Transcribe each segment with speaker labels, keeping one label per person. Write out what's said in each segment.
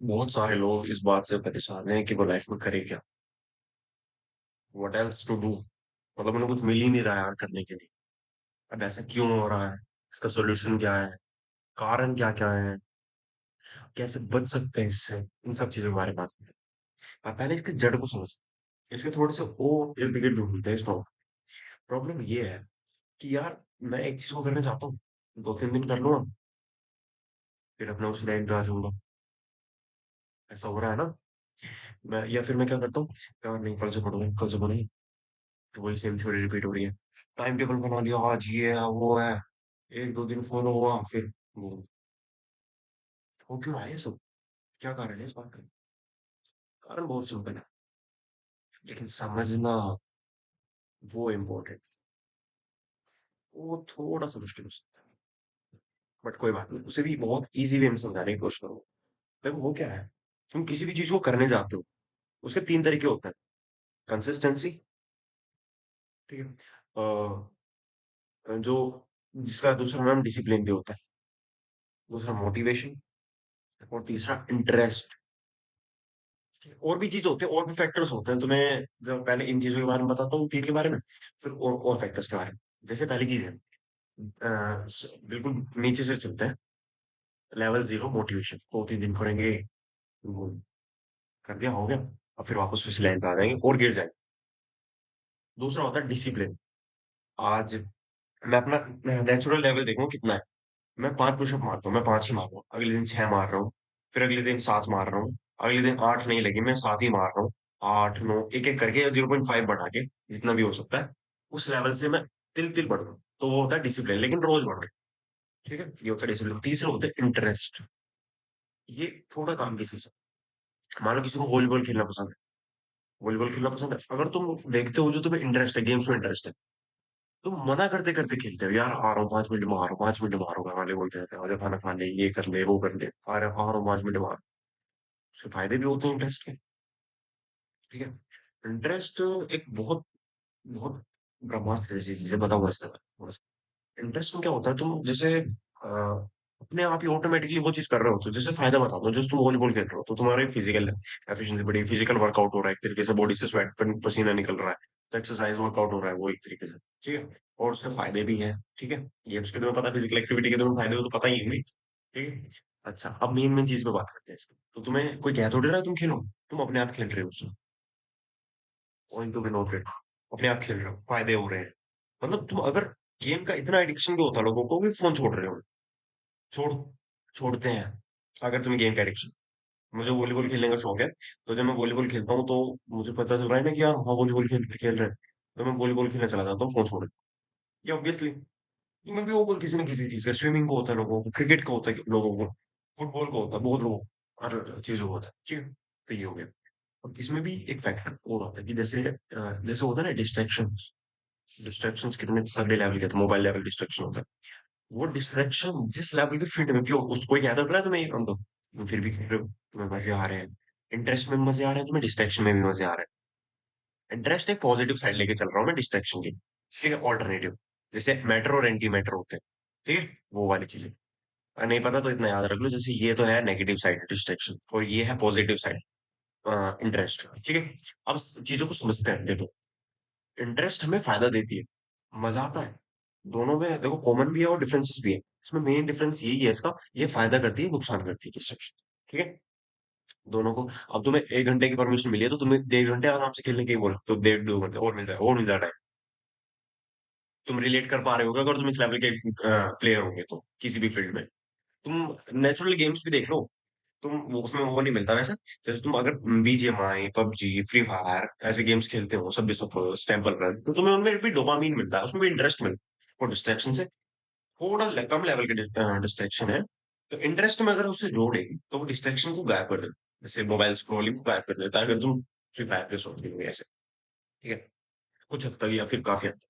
Speaker 1: बहुत सारे लोग इस बात से परेशान हैं कि वो लाइफ में करे क्या। What else to do. मतलब उन्हें कुछ मिल ही नहीं रहा है यार करने के लिए। अब ऐसा क्यों हो रहा है? इसका सोल्यूशन क्या है? कारण क्या क्या है? कैसे बच सकते हैं इससे? इन सब चीजों के बारे में बात करें। आप पहले इसके जड़ को समझते हैं। इसके थोड़े से और इर्द गिर्द ढूंढते हैं इस प्रॉब्लम। प्रॉब्लम ये है कि यार मैं एक चीज को करना चाहता हूँ, 2-3 दिन कर लूंगा, फिर अपना उस लाइन पे आ जाऊंगा। ऐसा हो रहा है ना। मैं या फिर मैं क्या करता हूँ, यार नहीं कल से पढ़ूंगा, कल से पढ़ूंगा। तो वही सेम थ्योरी रिपीट हो रही है। टाइम टेबल बना लिया, आज ये है वो है, 1-2 दिन फॉलो हुआ, फिर वो हो क्यों रहा है ये सब? क्या कारण है इस बात का? कारण बहुत सिंपल है, लेकिन समझना वो इम्पोर्टेंट, वो थोड़ा सा मुश्किल हो सकता है। बट कोई बात नहीं, उसे भी बहुत इजी वे में समझाने की कोशिश करो। देखो वो क्या है, तुम किसी भी चीज को करने जाते हो, उसके 3 तरीके होते हैं। कंसिस्टेंसी, ठीक है, जो जिसका दूसरा नाम डिसिप्लिन भी होता है, दूसरा मोटिवेशन, और तीसरा इंटरेस्ट। और भी चीज होते हैं, और भी फैक्टर्स होते हैं। तो मैं जब पहले इन चीजों के बारे में बताता हूँ, तीन के बारे में, फिर और फैक्टर्स के बारे में। जैसे पहली चीज है, बिल्कुल नीचे से चलते हैं। लेवल 0 मोटिवेशन, 2-3 दिन करेंगे, वो कर दिया हो गया, और फिर वापस उसी लाइन पे आ जाएंगे और गिर जाएंगे। दूसरा होता है डिसिप्लिन। आज मैं अपना नेचुरल लेवल देखूं कितना है। मैं 5 पुशअप मारता हूँ, मैं 5 ही मार रहा हूँ, अगले दिन 6 मार रहा हूँ, फिर अगले दिन 7 मार रहा हूँ, अगले दिन 8 नहीं लगी, मैं 7 ही मार रहा हूँ। 8 9 एक एक करके 0.5 बढ़ा के, जितना भी हो सकता है, उस लेवल से मैं तिल तिल बढ़ रहा हूँ। तो वो होता है डिसिप्लिन, लेकिन रोज बढ़ रहा है। ठीक है, ये होता है डिसिप्लिन। तीसरा होता है इंटरेस्ट। ये थोड़ा काम की चीज है। मान लो किसी को वॉलीबॉल खेलना पसंद है, वॉलीबॉल खेलना पसंद है, अगर तुम देखते हो जो तुम्हें इंटरेस्ट है, गेम्स में इंटरेस्ट है, तुम मना करते करते खेलते हो, यार आ रहा हूँ 5 मिनट मारो, 5 मिनट मारो, घर वाले बोलते रहते हैं आजा खाना खा ले, ये कर ले वो कर ले, आ रहा हूँ 5 मिनट मारो। उसके फायदे भी होते हैं इंटरेस्ट के। ठीक है, इंटरेस्ट एक बहुत बहुत ब्रह्मास्त्र जैसी चीज है, बताऊंगा इसके बारे में। इंटरेस्ट में क्या होता है, तुम जैसे अपने आप ही ऑटोमेटिकली वो चीज कर रहे हो, तो जैसे फायदा बताता हूँ, जैसे तुम वॉलीबॉल खेल रहे हो तो तुम्हारी फिजिकल एफिशिएंसी बढ़ी, फिजिकल वर्कआउट हो रहा है एक तरीके से, बॉडी से स्वेट पसीना निकल रहा है, तो एक्सरसाइज वर्कआउट हो रहा है वो एक तरीके से। ठीक है, और उसके फायदे भी हैं। ठीक है, गेम्स के तुम्हें पता है, फिजिकल एक्टिविटी के तुम्हें फायदे तो पता ही होंगे। ठीक है, अच्छा अब मेन मेन चीज पे बात करते हैं इसकी। तो तुम्हें कोई कह थोड़ी रहा है तुम खेलो, तुम अपने आप खेल रहे हो उसमें, पॉइंट टू बी नोटेड। अपने आप खेल रहे हो, फायदे हो रहे हैं। मतलब तुम अगर गेम का इतना एडिक्शन भी होता है लोगों को, भी फोन छोड़ रहे हो, छोड़ छोड़ते हैं अगर तुम्हें गेम का एडिक्शन। मुझे वॉलीबॉल खेलने का शौक है, तो जब मैं वॉलीबॉल खेलता हूँ तो मुझे पता चल रहा है ना कि यार हाँ वॉलीबॉल खेल खेल रहे हैं, तो मैं वॉलीबॉल खेलने चला जाता हूँ फोन छोड़ के। ये ऑब्वियसली मैं भी होगा किसी न किसी चीज का, स्विमिंग को होता है लोगों को, क्रिकेट का होता है लोगों को, फुटबॉल को होता है बहुत लोगों को, हर चीजों को होता है। ठीक है, तो ये हो गया। अब इसमें भी एक फैक्टर और होता है कि जैसे जैसे होता है ना डिस्ट्रैक्शन। डिस्ट्रैक्शंस कितने तगड़े लेवल के, तो मोबाइल लेवल डिस्ट्रैक्शन होता है। वो डिस्ट्रैक्शन जिस लेवल के फील्ड में भी हो, उस कोई कहता है तुम्हें ये कर दो, तुम फिर भी कर रहे हो, तुम्हें मजे आ रहे हैं, इंटरेस्ट में भी मजे आ रहे हैं, तुम्हें डिस्ट्रैक्शन में भी मजे आ रहे हैं। इंटरेस्ट एक पॉजिटिव साइड लेके चल रहा हूँ मैं डिस्ट्रैक्शन की। ठीक है, ऑल्टरनेटिव, जैसे मैटर और एंटी मैटर होते हैं। ठीक है, वो वाली चीजें नहीं पता तो इतना याद रख लो, जैसे ये तो है नेगेटिव साइड डिस्ट्रैक्शन, और ये है पॉजिटिव साइड इंटरेस्ट। ठीक है, अब चीजों को समझते हैं। देखो, इंटरेस्ट हमें फायदा देती है, मजा आता है। दोनों में देखो कॉमन भी है और डिफरेंसेस भी है। इसमें मेन डिफरेंस यही है इसका, ये फायदा करती है, नुकसान करती है डिस्ट्रक्शन। ठीक है, दोनों को। अब तुम्हें 1 घंटे की परमिशन मिली है, तो तुम्हें 1.5 घंटे आराम से खेलने के ही बोला, तो 1.5-2 घंटे और मिल जाए, और मिल जाए। तुम रिलेट कर पा रहे होगे अगर तुम इस लेवल के प्लेयर होंगे तो किसी भी फील्ड में। तुम नेचुरल गेम्स भी देख लो, तुम उसमें वो नहीं मिलता वैसा। जैसे तुम अगर बीजीएमआई, पबजी, फ्री फायर ऐसे गेम्स खेलते हो, सब सफर्स, टेम्पल रन, तो तुम्हें उनमें भी डोपामीन मिलता है, उसमें भी इंटरेस्ट मिलता है। और डिस्ट्रैक्शन से थोड़ा कम लेवल के डिस्ट्रैक्शन है, तो इंटरेस्ट में अगर उसे जोड़ेगी तो वो डिस्ट्रैक्शन को गायब कर देता है। जैसे मोबाइल स्क्रॉलिंग को गायब कर देता है अगर तुम फ्री फायर पे शॉट खेलोगे ऐसे। ठीक है, कुछ हद तक या फिर काफी हद तक।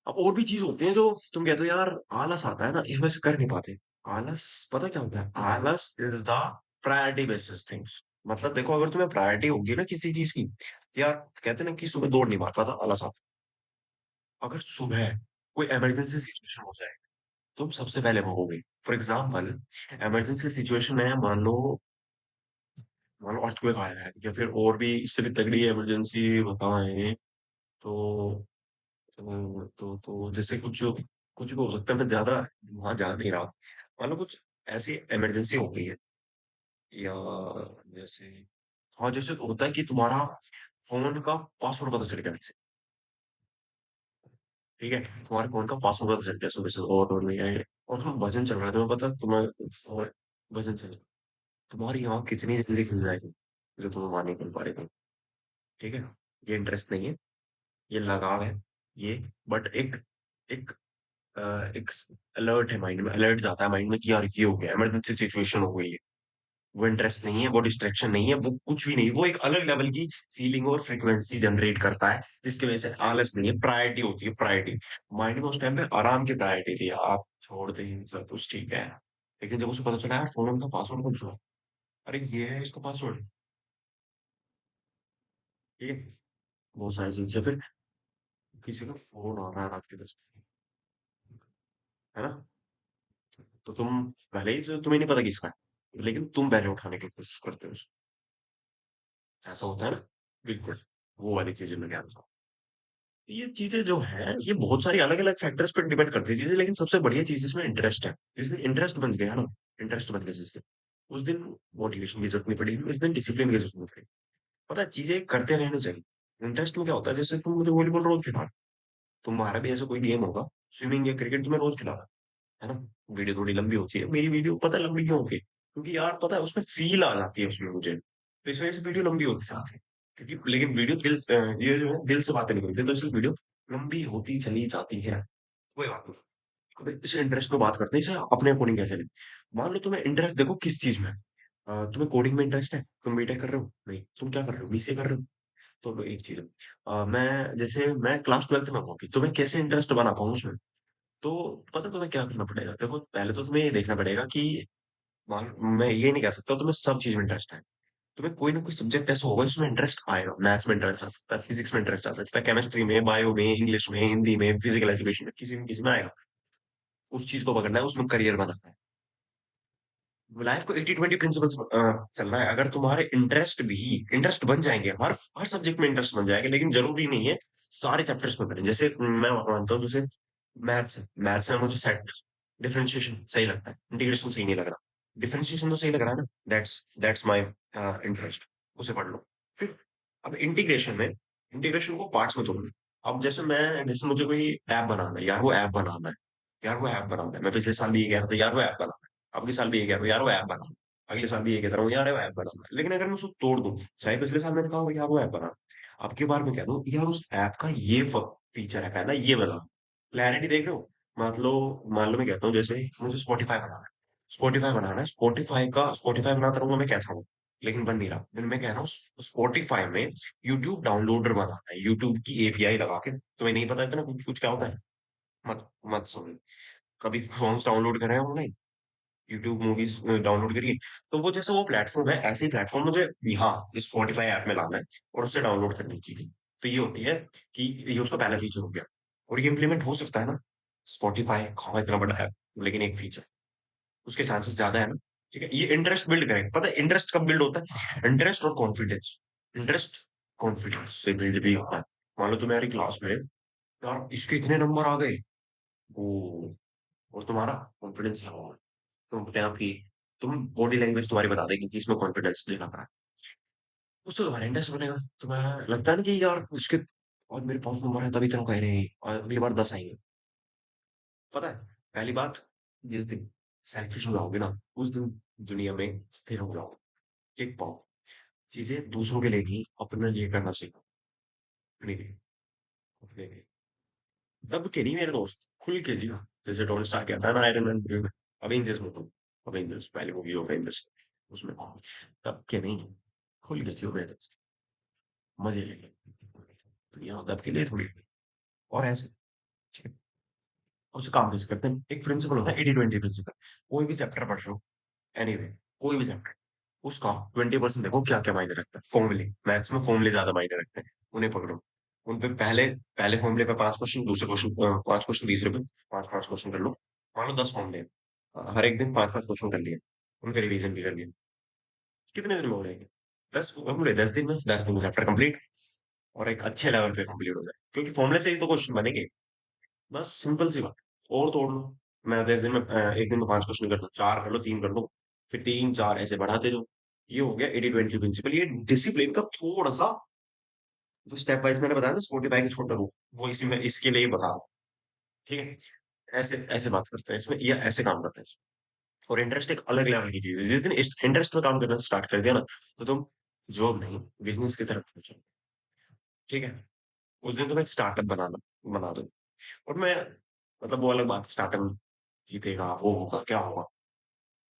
Speaker 1: अब और भी चीज होती है जो तुम कहते हो यार आलस आता है ना, इस वजह से कर नहीं पाते। आलस, पता क्या होता है, आलस is the priority basis things. मतलब देखो, अगर तुम्हें प्रायोरिटी होगी ना किसी चीज की, यार कहते हैं ना कि सुबह दौड़ नहीं मार पाता, आलस आता। अगर सुबह कोई इमरजेंसी सिचुएशन हो जाए, तुम सबसे पहले भगोगे। फॉर एग्जाम्पल, इमरजेंसी सिचुएशन है, मान लो मान लो अर्थक्वेक आया है या फिर और भी इससे भी तगड़ी इमरजेंसी बताएं तो तो जैसे कुछ कुछ भी हो सकता है, मैं ज्यादा वहां जा नहीं रहा। मान लो कुछ ऐसी इमरजेंसी हो गई है, या जैसे, हाँ जैसे होता है कि तुम्हारा फोन का पासवर्ड पता चल गया किसी, ठीक है, तुम्हारे फोन का पासवर्ड पता चल गया सुबह से और नहीं आए, और तुम्हें भजन चल रहा है, तुम्हें पता तुम्हें, और भजन चल, तुम्हारी आँख कितनी जल्दी खुल जाएगी जो तुम्हें वहां नहीं खुल पा रही थी, ठीक है। ये इंटरेस्ट नहीं है, ये लगाव है, ये, बट एक एक अ, एक अलर्ट है माइंड में, अलर्ट जाता है माइंड में कि यार ये हो गया, इमरजेंसी सिचुएशन हो गई है। वो इंटरेस्ट नहीं है, वो डिस्ट्रैक्शन नहीं है, वो कुछ भी नहीं, वो एक अलग लेवल की फीलिंग और फ्रिक्वेंसी जनरेट करता है, जिसकी वजह से आलस नहीं है, प्रायोरिटी होती है, प्रायोरिटी। माइंड में उस टाइम पे आराम की प्रायोरिटी थी, आप छोड़ दें सब कुछ ठीक है, लेकिन जब उसे पता चला यार फोन का पासवर्ड कौन सा है, अरे ये है इसका पासवर्ड, ठीक है, बहुत सारी चीजें। फिर किसी का फोन आ रहा है रात के 10 बजे, है ना, तो तुम पहले ही तुम्हें नहीं पता किसका है, लेकिन तुम पहले उठाने की कोशिश करते हो ऐसा होता है ना, बिल्कुल, वो वाली चीजें मैं कह रहा हूँ। ये चीजें जो है ये बहुत सारी अलग अलग फैक्टर्स पर डिपेंड करती है चीजें, लेकिन सबसे बढ़िया चीज इसमें इंटरेस्ट है। जिस दिन इंटरेस्ट बन गया ना, इंटरेस्ट बन गया जिस दिन, उस दिन मोटिवेशन की जरूरत नहीं पड़ेगी, उस दिन डिसिप्लिन की जरूरत नहीं पड़ेगी। पता है चीजें करते रहना चाहिए। इंटरेस्ट में क्या होता है, जैसे तुम मुझे वॉलीबॉल रोज खिला, तुम्हारा भी ऐसा कोई गेम होगा, स्विमिंग या क्रिकेट तुम्हें रोज खिला, है ना, वीडियो थोड़ी लंबी होती है, मेरी वीडियो पता है लंबी क्यों होती है, क्योंकि यार पता है उसमें फील आ जाती है उसमें मुझे, तो इस वजह से वीडियो लंबी होती जाती है। क्योंकि लेकिन वीडियो ये जो है दिल से बातें निकलती है, तो इसलिए वीडियो लंबी होती चली जाती है। कोई बात नहीं, अब इस इंटरेस्ट में बात करते हैं, इसे अपने अकॉर्डिंग कैसे लें। मान लो तुम्हें इंटरेस्ट देखो किस चीज में है। तुम्हें कोडिंग में इंटरेस्ट है, तुम बीटेक कर रहे हो, नहीं तुम क्या कर रहे हो, बीसीए कर रहे हो, तो एक चीज है। मैं जैसे मैं क्लास 12th में हूँ अभी, तो मैं कैसे इंटरेस्ट बना पाऊँ उसमें, तो पता है तुम्हें क्या करना पड़ेगा, देखो पहले तो तुम्हें ये देखना पड़ेगा कि मैं ये नहीं कह सकता तुम्हें सब चीज में इंटरेस्ट है, तुम्हें कोई ना कोई सब्जेक्ट ऐसा होगा जिसमें इंटरेस्ट आएगा, मैथ्स में इंटरेस्ट आ सकता है, फिजिक्स में इंटरेस्ट आ सकता है, केमिस्ट्री में, बायो में, इंग्लिश में, हिंदी में, फिजिकल एजुकेशन में, किसी में आएगा। उस चीज को पकड़ना है, उसमें करियर बनाना है। लाइफ को 80-20 प्रिंसिपल्स चलना है। अगर तुम्हारे इंटरेस्ट बन जाएंगे, हर हर सब्जेक्ट में इंटरेस्ट बन जाएगा, लेकिन जरूरी नहीं है सारे चैप्टर्स में बने। जैसे मैं मानता हूँ, जैसे मैथ्स में मुझे सेट डिफरेंशिएशन सही लगता है, इंटीग्रेशन सही नहीं लग रहा, डिफरेंशिएशन तो सही लग रहा है ना, दैट्स माय इंटरेस्ट, उसे पढ़ लो। फिर अब इंटीग्रेशन को पार्ट्स में तोड़ लो। अब जैसे मुझे कोई ऐप बनाना है यार, वो ऐप बनाना है, यार वो ऐप बनाना है, मैं पिछले साल भी ये कह रहा था यार वो ऐप बनाना है, अगले साल भी ये कह रहा हूँ यार वो ऐप बनाना है, अगले साल भी ये कहता रहा हूँ यार वो ऐप बनाना है, लेकिन अगर मैं उसको तोड़ दूं, चाहे पिछले साल मैंने कहा यार वो ऐप बना, अब की बार मैं कह दूं यार उस ऐप का ये फीचर है, पहला ये बना, क्लैरिटी देख रहे हो। मान लो मैं कहता हूँ जैसे मुझे स्पॉटिफाई बनाता रहूंगा मैं कहता हूँ, लेकिन बन नहीं रहा, लेकिन मैं कह रहा हूँ स्पॉटिफाई में यूट्यूब डाउनलोडर बनाना है, यूट्यूब की एपीआई लगा के, तुम्हें नहीं पता इतना कुछ कुछ क्या होता है, मत मत सुनो, कभी सॉन्ग्स डाउनलोड करे हैं ऑनलाइन, यूट्यूब मूवीज डाउनलोड करिए, तो वो जैसे वो प्लेटफॉर्म है, ऐसे ही प्लेटफॉर्म मुझे यहाँ इस स्पॉटिफाई ऐप में लाना है और उससे डाउनलोड करनी चाहिए। तो ये होती है कि ये उसका पहला फीचर हो गया, और ये इम्प्लीमेंट हो सकता है ना, स्पॉटिफाई हाँ इतना बड़ा है, लेकिन एक फीचर, उसके चांसेस ज्यादा है ना, ठीक है। ये इंटरेस्ट बिल्ड करेगा, पता है इंटरेस्ट कब बिल्ड होता है, इंटरेस्ट और कॉन्फिडेंस, इंटरेस्ट कॉन्फिडेंस से बिल्ड भी होता है। मान लो तुम्हारी क्लास में यार इसके इतने नंबर आ गए, ओ, और तुम्हारा कॉन्फिडेंस है, तुम अपने आप ही, तुम बॉडी लैंग्वेज तुम्हारी बता देगी कि इसमें कॉन्फिडेंस दिखा रहा है, उससे तुम्हारा इंटरेस्ट बनेगा, तुम्हें लगता है ना कि यार उसके और मेरे पास नंबर है तभी तो कह रहे हैं और अगली बार 10 आएंगे। पता है, पहली बात, जिस दिन सेल्फिश हो जाओगे ना, उस दिन दुनिया में स्थिर हो जाओगे, टिक पाओ, चीजें दूसरों के लिए नहीं अपने लिए करना सीखो, अपने लिए, अपने लिए, तब के नहीं मेरे दोस्त, खुल के जियो, जैसे टोनी स्टार्क कहता है ना आयरन मैन, अवेंजर्स में, अवेंजर्स पहले मूवी अवेंजर्स, उसमें तब के नहीं, खुल के जियो मेरे दोस्त, मजे लेंगे, दुनिया तब के लिए थोड़ी, और ऐसे, ठीक है। उसे काम कैसे करते हैं, एक प्रिंसिपल होता है 80-20 प्रिंसिपल, कोई भी चैप्टर पढ़ रहे हो, एनीवे कोई भी चैप्टर, उसका 20% देखो क्या क्या मायने रखता है, फॉर्मूले, मैथ्स में फॉर्मूले ज्यादा मायने रखते हैं, उन्हें पकड़ो, उन पे पहले पहले फॉर्मूले पे 5 क्वेश्चन, दूसरे क्वेश्चन 5 क्वेश्चन, तीसरे पे 5-5 क्वेश्चन कर लो, मान लो 10 फॉर्मूले, हर एक दिन 5-5 क्वेश्चन कर लिए, उनका रिवीजन भी कर लिया, कितने दिन में हो जाएंगे, पूरे 10 दिन में, 10 दिन में चैप्टर कंप्लीट, और एक अच्छे लेवल पे कंप्लीट हो जाए, क्योंकि फॉर्मूले से ही तो क्वेश्चन बनेंगे। बस सिंपल सी बात। और तोड़ लो। मैं 10 दिन में एक दिन में 5 क्वेश्चन करता, 4 कर लो, 3 कर लो, फिर 3 4 ऐसे बढ़ाते जाओ। ये हो गया 80-20 प्रिंसिपल। ये डिसिप्लिन का थोड़ा सा जो स्टेप वाइज मैंने बताया ना, स्पॉटिफाई का छोटा रूप, वो इसी में इसके लिए ही बता रहा हूँ। ठीक है। ऐसे ऐसे बात करते हैं इसमें, या ऐसे काम करते हैं इसमें। और इंटरेस्ट एक अलग लेवल की चीज है। जिस दिन इंटरेस्ट में काम करना स्टार्ट कर दिया ना, तो तुम जॉब नहीं, बिजनेस की तरफ पहुंचो। ठीक है। उस दिन तुम एक स्टार्टअप बना दो। और मैं, मतलब वो अलग बात, स्टार्टअप जीतेगा, वो होगा, क्या होगा,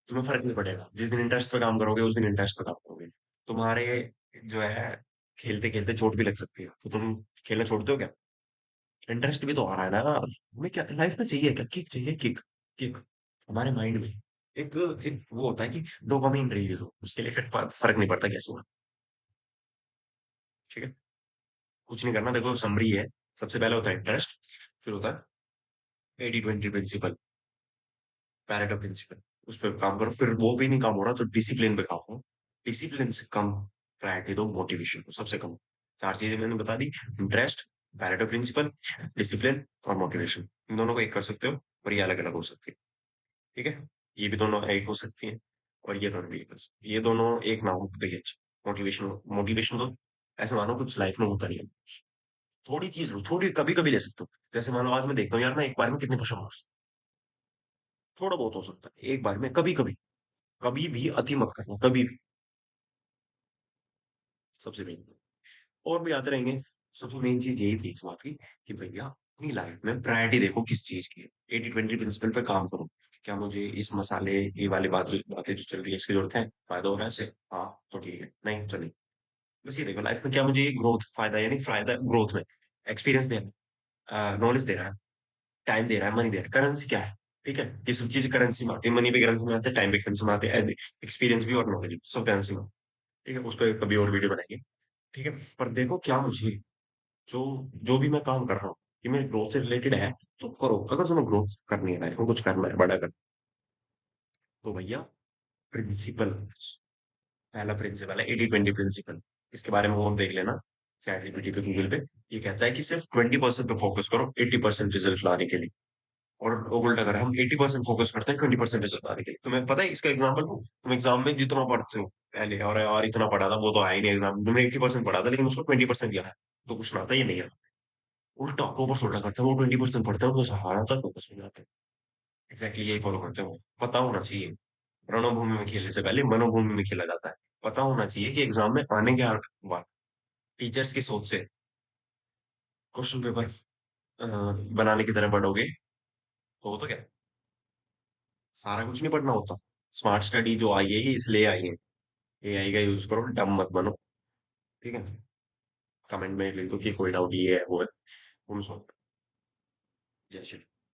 Speaker 1: तुम्हें फर्क नहीं पड़ेगा। जिस दिन इंटरेस्ट पे काम करोगे, उस दिन इंटरेस्ट पे काम करोगे। तुम्हारे जो है, खेलते खेलते चोट भी लग सकती है, तो तुम खेलना छोड़ते हो क्या? इंटरेस्ट भी तो आ रहा है ना। हमें क्या लाइफ में चाहिए, क्या किक चाहिए, किक। किक हमारे माइंड में एक एक वो होता है कि डोपामिन रिलीज हो, उसके लिए फिर फर्क नहीं पड़ता कैसे हुआ। ठीक है। कुछ नहीं करना, देखो समरी है। सबसे पहले होता है इंटरेस्ट, फिर होता है 80-20 प्रिंसिपल, पैरेटो प्रिंसिपल। उस पर काम करो, फिर वो भी नहीं काम हो रहा तो डिसिप्लिन पे काम करो। डिसिप्लिन से कम प्रायोरिटी दो मोटिवेशन को, सबसे कम। 4 चीजें मैंने बता दी। इंटरेस्ट, पैरेटो प्रिंसिपल, डिसिप्लिन और मोटिवेशन। इन दोनों को एक कर सकते हो, और ये अलग अलग हो सकती है। ठीक है। ये भी दोनों एक हो सकती है, और ये दोनों भी एक हो सकती है। ये दोनों एक ना हो तो ये मोटिवेशन। मोटिवेशन तो ऐसे मानो कुछ लाइफ में होता नहीं है। थोड़ी चीज लो, थोड़ी कभी कभी ले सकते हो। जैसे मान लो आज मैं देखता हूँ यार, मैं एक बार में कितने पुशअप मार, थोड़ा बहुत हो सकता है एक बार में, कभी कभी। कभी भी अति मत करना, कभी भी। सबसे मेन और भी आते रहेंगे। सबसे मेन चीज यही थी इस बात की, कि भैया अपनी लाइफ में प्रायोरिटी देखो किस चीज की है। 80-20 प्रिंसिपल पे काम करो। क्या मुझे इस मसाले, ये वाली बातें जो चल रही है, इसकी जरूरत है, फायदा हो रहा है इससे, हाँ तो ठीक है, नहीं तो नहीं। बस ये देखो लाइफ में क्या मुझे ग्रोथ फायदा, यानी फायदा ग्रोथ में, एक्सपीरियंस दे रहा है, नॉलेज दे रहा है, टाइम दे रहा है, मनी दे रहा है, करेंसी क्या है। ठीक है। ये सब चीज करेंसी में आती है, मनी भी करेंसी में आते हैं, टाइम भी करेंसी में आते हैं, एक्सपीरियंस भी और नॉलेज भी, सब करेंसी में। ठीक है। उस पर कभी और वीडियो बनाएंगे। ठीक है। पर देखो क्या मुझे, जो जो भी मैं काम कर रहा हूँ, ये मेरे ग्रोथ से रिलेटेड है, तो करो। अगर तुम्हें ग्रोथ करनी है, लाइफ में कुछ करना है, बड़ा करना है, तो भैया प्रिंसिपल, पहला प्रिंसिपल है 80-20 प्रिंसिपल। इसके बारे में वो देख लेना, चैट जीपीटी पे, गूगल पे। ये कहता है कि सिर्फ 20% पे फोकस करो 80% रिजल्ट लाने के लिए। और उल्टा अगर हम 80% फोकस करते हैं 20% रिजल्ट लाने के लिए, तुम्हें पता है इसका एग्जाम्पल दूं? तुम एग्जाम में जितना पढ़ते हो पहले, और इतना पढ़ा था, वो तो आया ही नहीं एग्जाम, तुमने 80% पढ़ा था लेकिन उसको 20% दिया है, तो कुछ ना आता ही नहीं है। उल्टा ऑपोजिट उल्टा करते हैं, वो 20% पढ़ते हैं, वो सहारा तक फोकस हो जाते हैं। एग्जैक्टली यही फॉलो करते हो। पता होना चाहिए, रणभूमि में खेलने से पहले मनोभूमि में खेला जाता है। पता होना चाहिए कि एग्जाम में आने के बाद टीचर्स की सोच से क्वेश्चन पेपर बनाने की तरह पढ़ोगे, तो वो तो क्या, सारा कुछ नहीं पढ़ना होता। स्मार्ट स्टडी जो आई है ये इसलिए आई है। एआई का यूज करो, डम मत बनो। ठीक है। कमेंट में लिख दो कि कोई डाउट ये है वो है, उन सॉल्व। जय श्री